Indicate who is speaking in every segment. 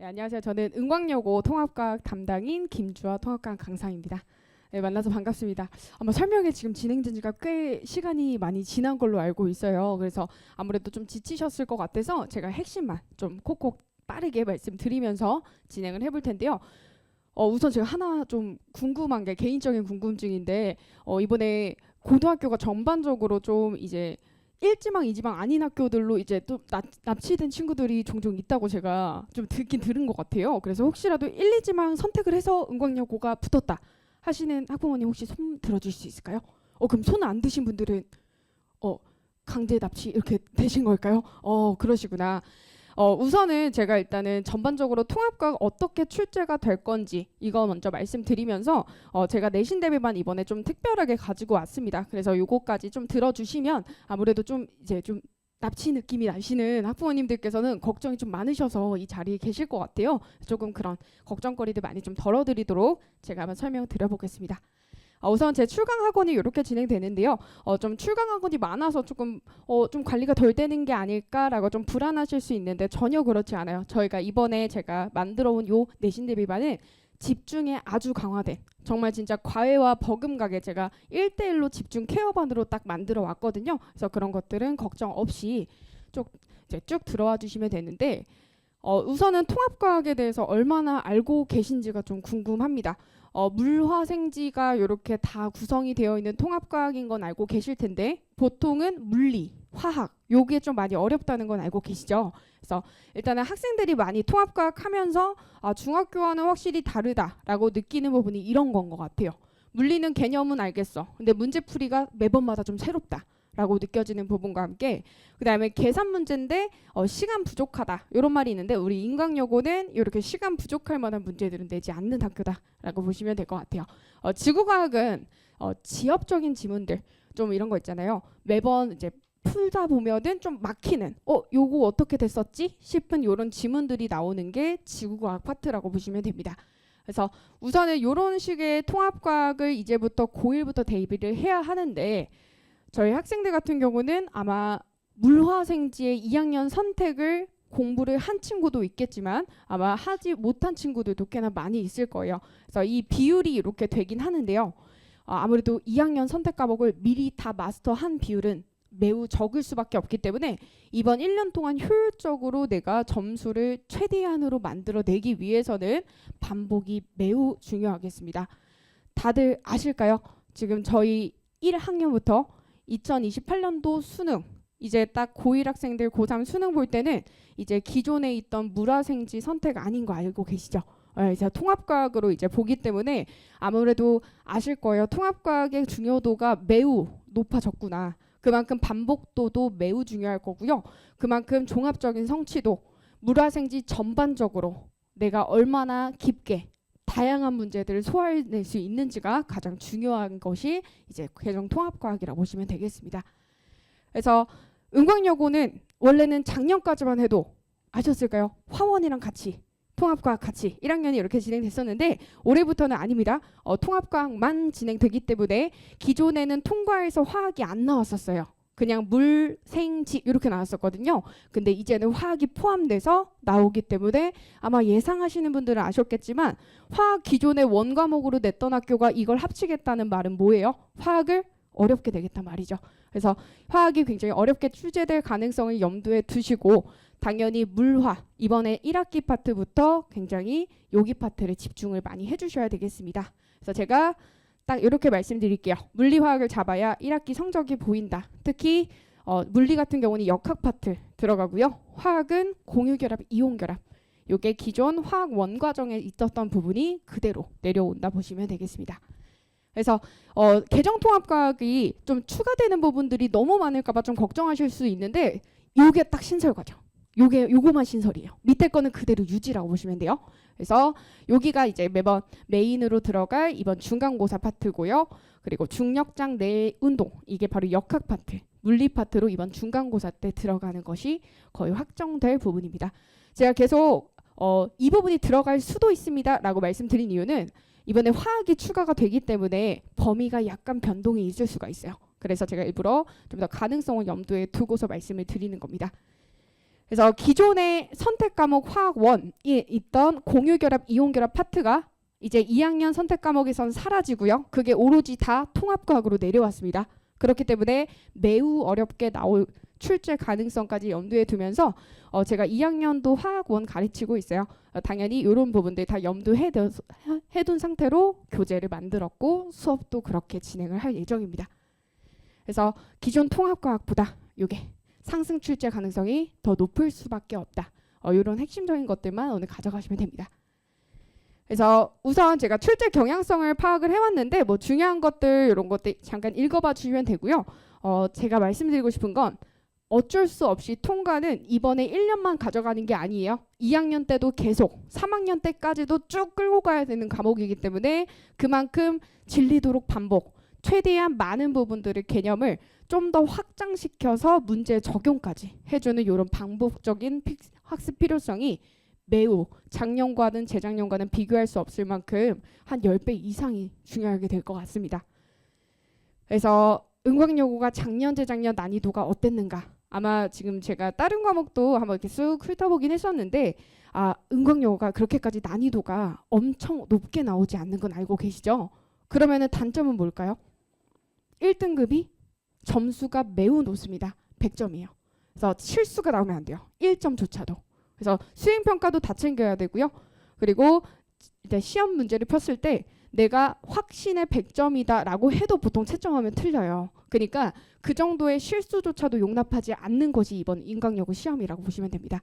Speaker 1: 네, 안녕하세요. 저는 은광여고 통합과학 담당인 김주아 통합과학 강사입니다. 네, 만나서 반갑습니다. 아마 설명이 지금 진행된 지가 꽤 시간이 많이 지난 걸로 알고 있어요. 그래서 아무래도 좀 지치셨을 것 같아서 제가 핵심만 좀 콕콕 빠르게 말씀드리면서 진행을 해볼 텐데요. 우선 제가 하나 좀 궁금한 게 개인적인 궁금증인데 이번에 고등학교가 전반적으로 좀 이제 1지망, 2지망 아닌 학교들로 이제 또 납치된 친구들이 종종 있다고 제가 좀 듣긴 들은 것 같아요. 그래서 혹시라도 1, 2지망 선택을 해서 은광여고가 붙었다 하시는 학부모님 혹시 손 들어줄 수 있을까요? 그럼 손 안 드신 분들은 강제 납치 이렇게 되신 걸까요? 그러시구나. 우선은 제가 일단은 전반적으로 통합과학 어떻게 출제가 될 건지 이거 먼저 말씀드리면서 제가 내신 대비반 이번에 좀 특별하게 가지고 왔습니다. 그래서 요거까지 좀 들어주시면 아무래도 좀 이제 좀 납치 느낌이 나시는 학부모님들께서는 걱정이 좀 많으셔서 이 자리에 계실 것 같아요. 조금 그런 걱정거리들 많이 좀 덜어드리도록 제가 한번 설명드려보겠습니다. 우선 제 출강 학원이 이렇게 진행되는데요. 좀 출강 학원이 많아서 조금 좀 관리가 덜 되는 게 아닐까라고 좀 불안하실 수 있는데 전혀 그렇지 않아요. 저희가 이번에 제가 만들어온 요 내신 대비반은 집중에 아주 강화된 정말 진짜 과외와 버금가게 제가 1대1로 집중 케어반으로 딱 만들어 왔거든요. 그래서 그런 것들은 걱정 없이 이제 쭉 들어와 주시면 되는데 우선은 통합과학에 대해서 얼마나 알고 계신지가 좀 궁금합니다. 물화생지가 이렇게 다 구성이 되어 있는 통합과학인 건 알고 계실 텐데 보통은 물리, 화학 요게 좀 많이 어렵다는 건 알고 계시죠? 그래서 일단은 학생들이 많이 통합과학 하면서 중학교와는 확실히 다르다라고 느끼는 부분이 이런 건 것 같아요. 물리는 개념은 알겠어. 근데 문제풀이가 매번마다 좀 새롭다. 라고 느껴지는 부분과 함께 그 다음에 계산 문제인데 시간 부족하다 이런 말이 있는데 우리 인강여고는 이렇게 시간 부족할 만한 문제들은 내지 않는 학교다라고 보시면 될 것 같아요. 지구과학은 지엽적인 지문들 좀 이런 거 있잖아요. 매번 이제 풀다 보면은 좀 막히는 요거 어떻게 됐었지 싶은 이런 지문들이 나오는 게 지구과학 파트라고 보시면 됩니다. 그래서 우선은 이런 식의 통합과학을 이제부터 고1부터 대비를 해야 하는데 저희 학생들 같은 경우는 아마 물화생지의 2학년 선택을 공부를 한 친구도 있겠지만 아마 하지 못한 친구들도 꽤나 많이 있을 거예요. 그래서 이 비율이 이렇게 되긴 하는데요. 아무래도 2학년 선택 과목을 미리 다 마스터한 비율은 매우 적을 수밖에 없기 때문에 이번 1년 동안 효율적으로 내가 점수를 최대한으로 만들어내기 위해서는 반복이 매우 중요하겠습니다. 다들 아실까요? 지금 저희 1학년부터 2028년도 수능 이제 딱 고1 학생들 고3 수능 볼 때는 이제 기존에 있던 물화생지 선택 아닌 거 알고 계시죠? 이제 통합과학으로 이제 보기 때문에 아무래도 아실 거예요. 통합과학의 중요도가 매우 높아졌구나. 그만큼 반복도도 매우 중요할 거고요. 그만큼 종합적인 성취도, 물화생지 전반적으로 내가 얼마나 깊게 다양한 문제들을 소화해낼 수 있는지가 가장 중요한 것이 이제 개정 통합과학이라고 보시면 되겠습니다. 그래서 은광여고는 원래는 작년까지만 해도 아셨을까요? 화원이랑 같이 통합과학 같이 1학년이 이렇게 진행됐었는데 올해부터는 아닙니다. 통합과학만 진행되기 때문에 기존에는 통과해서 화학이 안 나왔었어요. 그냥 물, 생, 지 이렇게 나왔었거든요. 근데 이제는 화학이 포함돼서 나오기 때문에 아마 예상하시는 분들은 아셨겠지만 화학 기존의 원과목으로 냈던 학교가 이걸 합치겠다는 말은 뭐예요? 화학을 어렵게 되겠단 말이죠. 그래서 화학이 굉장히 어렵게 출제될 가능성을 염두에 두시고 당연히 물화 이번에 1학기 파트부터 굉장히 여기 파트를 집중을 많이 해주셔야 되겠습니다. 그래서 제가 딱 이렇게 말씀드릴게요. 물리화학을 잡아야 1학기 성적이 보인다. 특히 물리 같은 경우는 역학 파트 들어가고요. 화학은 공유결합, 이온결합. 이게 기존 화학 원과정에 있었던 부분이 그대로 내려온다 보시면 되겠습니다. 그래서 개정통합과학이 좀 추가되는 부분들이 너무 많을까 봐 좀 걱정하실 수 있는데 이게 딱 신설과죠. 요거만 신설이에요. 밑에 거는 그대로 유지라고 보시면 돼요. 그래서 여기가 이제 매번 메인으로 들어갈 이번 중간고사 파트고요. 그리고 중력장 내 운동 이게 바로 역학 파트, 물리 파트로 이번 중간고사 때 들어가는 것이 거의 확정될 부분입니다. 제가 계속 이 부분이 들어갈 수도 있습니다 라고 말씀드린 이유는 이번에 화학이 추가가 되기 때문에 범위가 약간 변동이 있을 수가 있어요. 그래서 제가 일부러 좀 더 가능성을 염두에 두고서 말씀을 드리는 겁니다. 그래서 기존의 선택 과목 화학 1이 있던 공유결합, 이온결합 파트가 이제 2학년 선택 과목에선 사라지고요. 그게 오로지 다 통합과학으로 내려왔습니다. 그렇기 때문에 매우 어렵게 나올 출제 가능성까지 염두에 두면서 제가 2학년도 화학 1 가르치고 있어요. 당연히 이런 부분들 다 염두해 둔 상태로 교재를 만들었고 수업도 그렇게 진행을 할 예정입니다. 그래서 기존 통합과학보다 이게 상승 출제 가능성이 더 높을 수밖에 없다. 이런 핵심적인 것들만 오늘 가져가시면 됩니다. 그래서 우선 제가 출제 경향성을 파악을 해왔는데 뭐 중요한 것들 이런 것들 잠깐 읽어봐 주시면 되고요. 제가 말씀드리고 싶은 건 어쩔 수 없이 통과는 이번에 1년만 가져가는 게 아니에요. 2학년 때도 계속 3학년 때까지도 쭉 끌고 가야 되는 과목이기 때문에 그만큼 질리도록 반복, 최대한 많은 부분들의 개념을 좀 더 확장시켜서 문제 적용까지 해주는 이런 반복적인 학습 필요성이 매우 작년과는 재작년과는 비교할 수 없을 만큼 한 10배 이상이 중요하게 될 것 같습니다. 그래서 은광여고가 작년 재작년 난이도가 어땠는가, 아마 지금 제가 다른 과목도 한번 이렇게 쑥 훑어보긴 했었는데 은광여고가 그렇게까지 난이도가 엄청 높게 나오지 않는 건 알고 계시죠? 그러면은 단점은 뭘까요? 1등급이 점수가 매우 높습니다. 100점이에요. 그래서 실수가 나오면 안 돼요. 1점조차도. 그래서 수행평가도 다 챙겨야 되고요. 그리고 이제 시험 문제를 폈을 때 내가 확신의 100점이다 라고 해도 보통 채점하면 틀려요. 그러니까 그 정도의 실수조차도 용납하지 않는 것이 이번 인강여고 시험이라고 보시면 됩니다.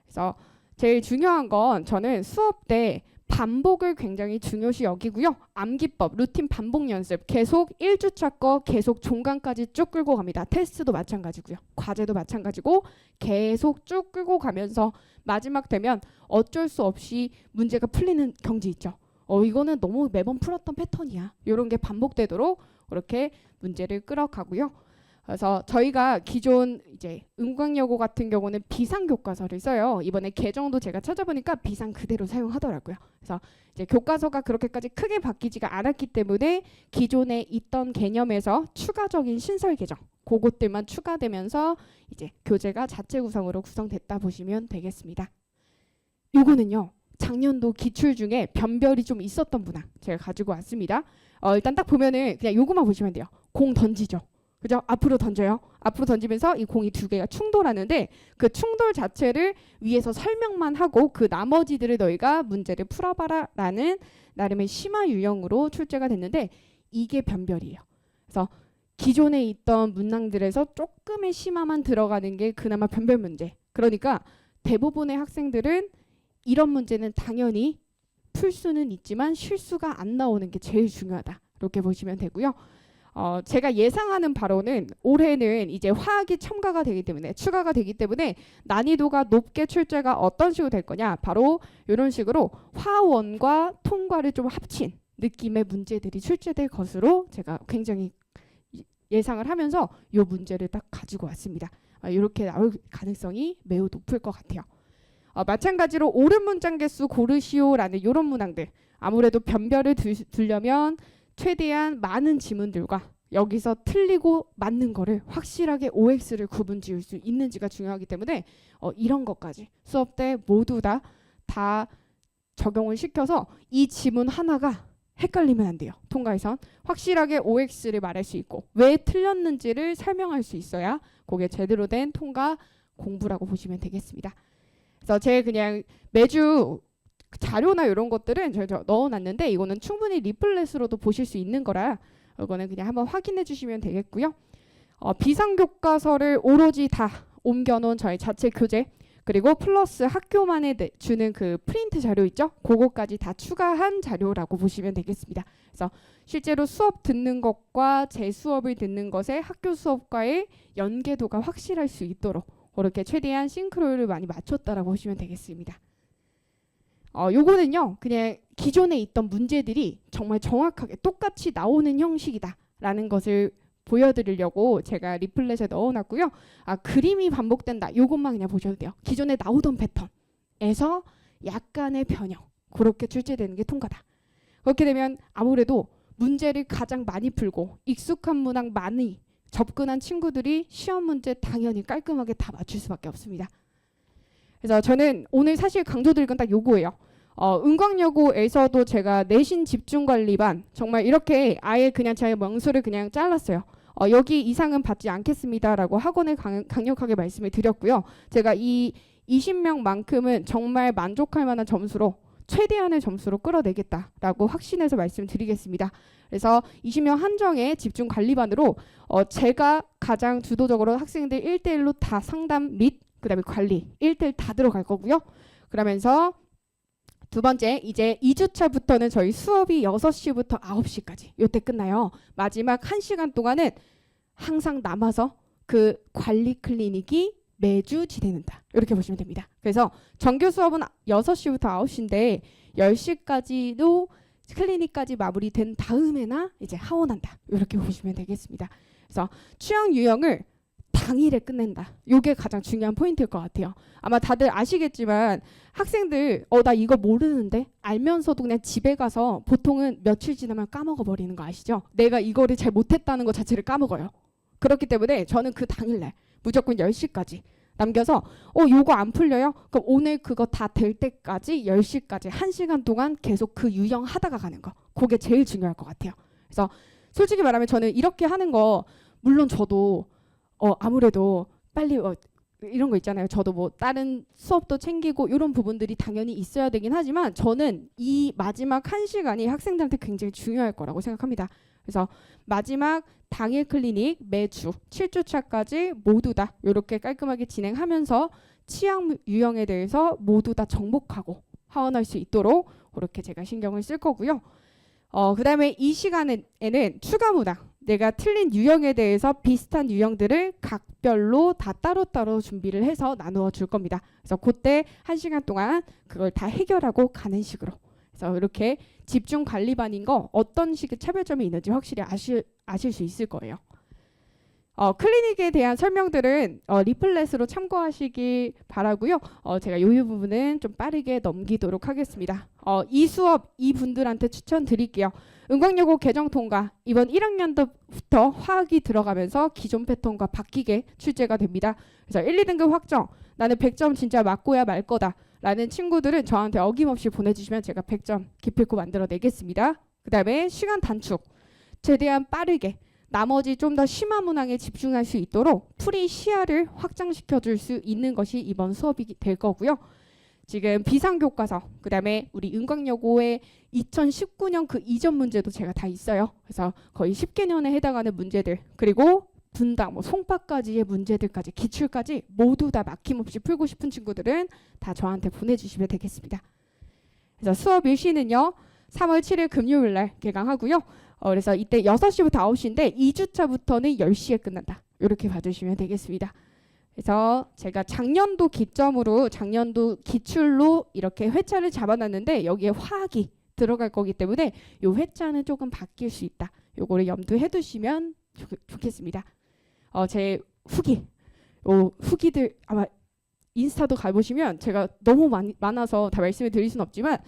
Speaker 1: 그래서 제일 중요한 건 저는 수업 때 반복을 굉장히 중요시 여기고요. 암기법, 루틴 반복 연습 계속 1주차 거 계속 종강까지 쭉 끌고 갑니다. 테스트도 마찬가지고요. 과제도 마찬가지고 계속 쭉 끌고 가면서 마지막 되면 어쩔 수 없이 문제가 풀리는 경지 있죠. 이거는 너무 매번 풀었던 패턴이야. 이런 게 반복되도록 그렇게 문제를 끌어가고요. 그래서 저희가 기존 이제 은광여고 같은 경우는 비상 교과서를 써요. 이번에 개정도 제가 찾아보니까 비상 그대로 사용하더라고요. 그래서 이제 교과서가 그렇게까지 크게 바뀌지가 않았기 때문에 기존에 있던 개념에서 추가적인 신설 개정, 그것들만 추가되면서 이제 교재가 자체 구성으로 구성됐다 보시면 되겠습니다. 요거는요, 작년도 기출 중에 변별이 좀 있었던 문항 제가 가지고 왔습니다. 일단 딱 보면은 그냥 요거만 보시면 돼요. 공 던지죠. 그죠? 앞으로 던져요. 앞으로 던지면서 이 공이 두 개가 충돌하는데 그 충돌 자체를 위에서 설명만 하고 그 나머지들을 너희가 문제를 풀어봐라 라는 나름의 심화 유형으로 출제가 됐는데 이게 변별이에요. 그래서 기존에 있던 문항들에서 조금의 심화만 들어가는 게 그나마 변별 문제. 그러니까 대부분의 학생들은 이런 문제는 당연히 풀 수는 있지만 실수가 안 나오는 게 제일 중요하다. 이렇게 보시면 되고요. 제가 예상하는 바로는 올해는 이제 화학이 첨가가 되기 때문에 추가가 되기 때문에 난이도가 높게 출제가 어떤 식으로 될 거냐, 바로 이런 식으로 화원과 통과를 좀 합친 느낌의 문제들이 출제될 것으로 제가 굉장히 예상을 하면서 이 문제를 딱 가지고 왔습니다. 이렇게 나올 가능성이 매우 높을 것 같아요. 마찬가지로 옳은 문장 개수 고르시오라는 이런 문항들, 아무래도 변별을 두려면 최대한 많은 지문들과 여기서 틀리고 맞는 거를 확실하게 OX를 구분 지을 수 있는지가 중요하기 때문에 이런 것까지 수업 때 모두 다 적용을 시켜서 이 지문 하나가 헷갈리면 안 돼요. 통과에선 확실하게 OX를 말할 수 있고 왜 틀렸는지를 설명할 수 있어야 그게 제대로 된 통과 공부라고 보시면 되겠습니다. 그래서 제가 그냥 매주 자료나 이런 것들은 제가 넣어놨는데 이거는 충분히 리플렛으로도 보실 수 있는 거라 이거는 그냥 한번 확인해 주시면 되겠고요. 비상교과서를 오로지 다 옮겨놓은 저희 자체 교재, 그리고 플러스 학교만에 주는 그 프린트 자료 있죠? 그거까지 다 추가한 자료라고 보시면 되겠습니다. 그래서 실제로 수업 듣는 것과 제 수업을 듣는 것의 학교 수업과의 연계도가 확실할 수 있도록 그렇게 최대한 싱크로율을 많이 맞췄다라고 보시면 되겠습니다. 요거는요, 그냥 기존에 있던 문제들이 정말 정확하게 똑같이 나오는 형식이다라는 것을 보여드리려고 제가 리플렛에 넣어놨고요. 그림이 반복된다. 요것만 그냥 보셔도 돼요. 기존에 나오던 패턴에서 약간의 변형, 그렇게 출제되는 게 통과다. 그렇게 되면 아무래도 문제를 가장 많이 풀고 익숙한 문항 많이 접근한 친구들이 시험 문제 당연히 깔끔하게 다 맞출 수밖에 없습니다. 그래서 저는 오늘 사실 강조드릴 건 딱 요거예요. 은광여고에서도 제가 내신 집중관리반 정말 이렇게 아예 그냥 제 명수를 그냥 잘랐어요. 여기 이상은 받지 않겠습니다라고 학원에 강력하게 말씀을 드렸고요. 제가 이 20명만큼은 정말 만족할 만한 점수로 최대한의 점수로 끌어내겠다라고 확신해서 말씀드리겠습니다. 그래서 20명 한정의 집중관리반으로 제가 가장 주도적으로 학생들 1대1로 다 상담 및 그다음에 관리 1대1 다 들어갈 거고요. 그러면서 두 번째, 이제 2주차부터는 저희 수업이 6시부터 9시까지 요때 끝나요. 마지막 1시간 동안은 항상 남아서 그 관리 클리닉이 매주 진행된다. 이렇게 보시면 됩니다. 그래서 정규 수업은 6시부터 9시인데 10시까지도 클리닉까지 마무리된 다음에나 이제 하원한다. 이렇게 보시면 되겠습니다. 그래서 취향 유형을 당일에 끝낸다. 이게 가장 중요한 포인트일 것 같아요. 아마 다들 아시겠지만 학생들 나 이거 모르는데 알면서도 그냥 집에 가서 보통은 며칠 지나면 까먹어 버리는 거 아시죠? 내가 이거를 잘 못했다는 것 자체를 까먹어요. 그렇기 때문에 저는 그 당일날 무조건 10시까지 남겨서 요거 안 풀려요? 그럼 오늘 그거 다 될 때까지 10시까지 1시간 동안 계속 그 유형 하다가 가는 거. 그게 제일 중요할 것 같아요. 그래서 솔직히 말하면 저는 이렇게 하는 거 물론 저도 아무래도 빨리 이런 거 있잖아요. 저도 뭐 다른 수업도 챙기고 이런 부분들이 당연히 있어야 되긴 하지만 저는 이 마지막 1시간이 학생들한테 굉장히 중요할 거라고 생각합니다. 그래서 마지막 당일 클리닉 매주 7주차까지 모두 다 이렇게 깔끔하게 진행하면서 취향 유형에 대해서 모두 다 정복하고 하원할 수 있도록 그렇게 제가 신경을 쓸 거고요. 그 다음에 이 시간에는 추가 문항, 내가 틀린 유형에 대해서 비슷한 유형들을 각별로 다 따로따로 준비를 해서 나누어 줄 겁니다. 그래서 그때 1시간 동안 그걸 다 해결하고 가는 식으로. 그래서 이렇게 집중 관리반인 거 어떤 식의 차별점이 있는지 확실히 아실 수 있을 거예요. 클리닉에 대한 설명들은 리플렛으로 참고하시기 바라고요. 제가 이 부분은 좀 빠르게 넘기도록 하겠습니다. 이 수업 이분들한테 추천드릴게요. 은광여고 개정 통과 이번 1학년도부터 화학이 들어가면서 기존 패턴과 바뀌게 출제가 됩니다. 그래서 1, 2등급 확정 나는 100점 진짜 맞고야 말 거다 라는 친구들은 저한테 어김없이 보내주시면 제가 100점 기필코 만들어 내겠습니다. 그 다음에 시간 단축 최대한 빠르게 나머지 좀 더 심한 문항에 집중할 수 있도록 풀이 시야를 확장시켜 줄 수 있는 것이 이번 수업이 될 거고요. 지금 비상교과서 그 다음에 우리 은광여고의 2019년 그 이전 문제도 제가 다 있어요. 그래서 거의 10개년에 해당하는 문제들 그리고 분당 뭐 송파까지의 문제들까지 기출까지 모두 다 막힘없이 풀고 싶은 친구들은 다 저한테 보내주시면 되겠습니다. 그래서 수업 일시는요 3월 7일 금요일 날 개강하고요. 그래서 이때 6시부터 9시인데 2주차부터는 10시에 끝난다. 이렇게 봐주시면 되겠습니다. 그래서 제가 작년도 기점으로 작년도 기출로 이렇게 회차를 잡아놨는데 여기에 화학이 들어갈 거기 때문에 이 회차는 조금 바뀔 수 있다. 요거를 염두해 두시면 좋겠습니다. 제 후기들 아마 인스타도 가보시면 제가 너무 많아서 다 말씀을 드릴 수는 없지만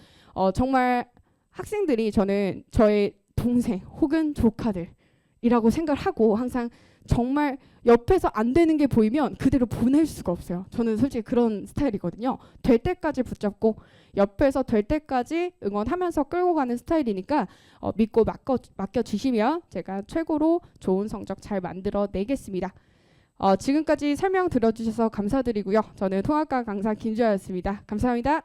Speaker 1: 정말 학생들이 저는 저의 동생 혹은 조카들이라고 생각을 하고 항상 정말 옆에서 안 되는 게 보이면 그대로 보낼 수가 없어요. 저는 솔직히 그런 스타일이거든요. 될 때까지 붙잡고 옆에서 될 때까지 응원하면서 끌고 가는 스타일이니까 믿고 맡겨주시면 제가 최고로 좋은 성적 잘 만들어 내겠습니다. 지금까지 설명 들어주셔서 감사드리고요. 저는 통합과 강사 김주아였습니다. 감사합니다.